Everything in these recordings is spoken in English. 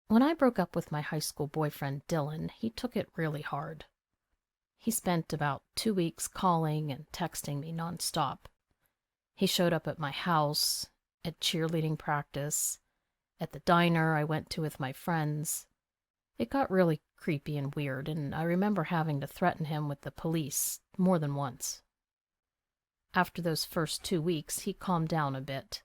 When I broke up with my high school boyfriend Dylan, he took it really hard. He spent about 2 weeks calling and texting me nonstop. He showed up at my house, at cheerleading practice, at the diner I went to with my friends. It got really creepy and weird, and I remember having to threaten him with the police more than once. After those first 2 weeks, he calmed down a bit.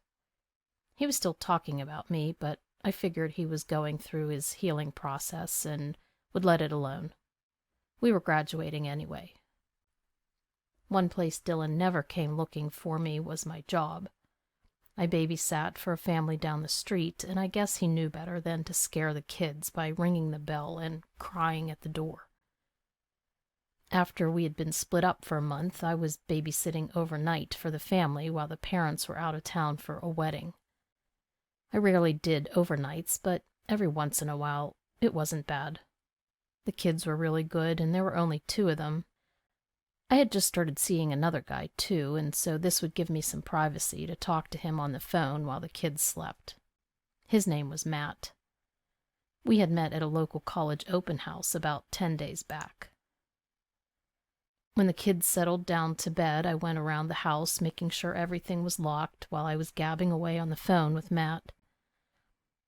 He was still talking about me, but I figured he was going through his healing process and would let it alone. We were graduating anyway. One place Dylan never came looking for me was my job. I babysat for a family down the street, and I guess he knew better than to scare the kids by ringing the bell and crying at the door. After we had been split up for a month, I was babysitting overnight for the family while the parents were out of town for a wedding. I rarely did overnights, but every once in a while it wasn't bad. The kids were really good, and there were only 2 of them. I had just started seeing another guy, too, and so this would give me some privacy to talk to him on the phone while the kids slept. His name was Matt. We had met at a local college open house about 10 days back. When the kids settled down to bed, I went around the house making sure everything was locked while I was gabbing away on the phone with Matt.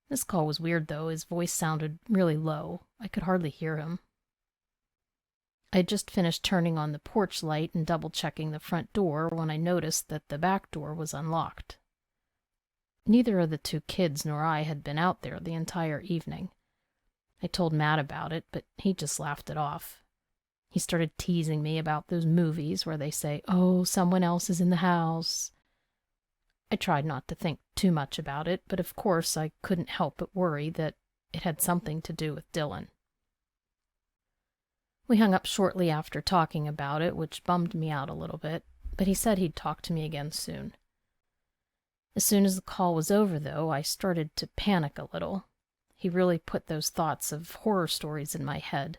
This call was weird, though. His voice sounded really low. I could hardly hear him. I had just finished turning on the porch light and double-checking the front door when I noticed that the back door was unlocked. Neither of the 2 kids nor I had been out there the entire evening. I told Matt about it, but he just laughed it off. He started teasing me about those movies where they say, "Oh, someone else is in the house." I tried not to think too much about it, but of course I couldn't help but worry that it had something to do with Dylan. We hung up shortly after talking about it, which bummed me out a little bit, but he said he'd talk to me again soon. As soon as the call was over, though, I started to panic a little. He really put those thoughts of horror stories in my head.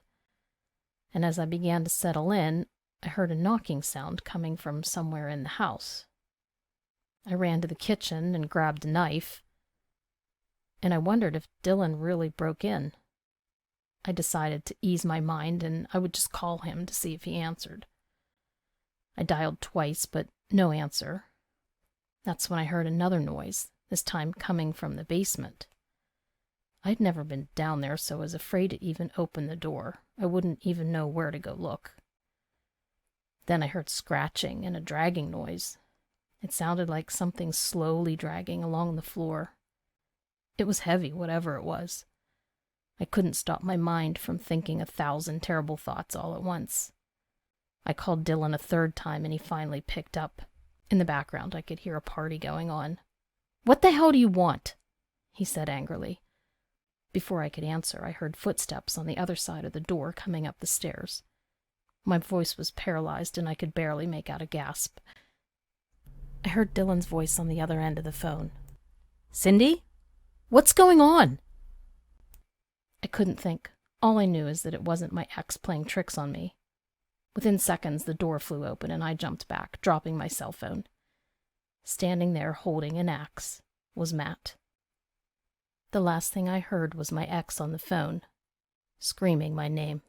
And as I began to settle in, I heard a knocking sound coming from somewhere in the house. I ran to the kitchen and grabbed a knife, and I wondered if Dylan really broke in. I decided to ease my mind, and I would just call him to see if he answered. I dialed twice, but no answer. That's when I heard another noise, this time coming from the basement. I'd never been down there, so I was afraid to even open the door. I wouldn't even know where to go look. Then I heard scratching and a dragging noise. It sounded like something slowly dragging along the floor. It was heavy, whatever it was. I couldn't stop my mind from thinking 1,000 terrible thoughts all at once. I called Dylan a 3rd time, and he finally picked up. In the background, I could hear a party going on. "What the hell do you want?" he said angrily. Before I could answer, I heard footsteps on the other side of the door coming up the stairs. My voice was paralyzed, and I could barely make out a gasp. I heard Dylan's voice on the other end of the phone. "Cindy? What's going on?" I couldn't think. All I knew is that it wasn't my ex playing tricks on me. Within seconds, the door flew open, and I jumped back, dropping my cell phone. Standing there, holding an axe, was Matt. The last thing I heard was my ex on the phone, screaming my name.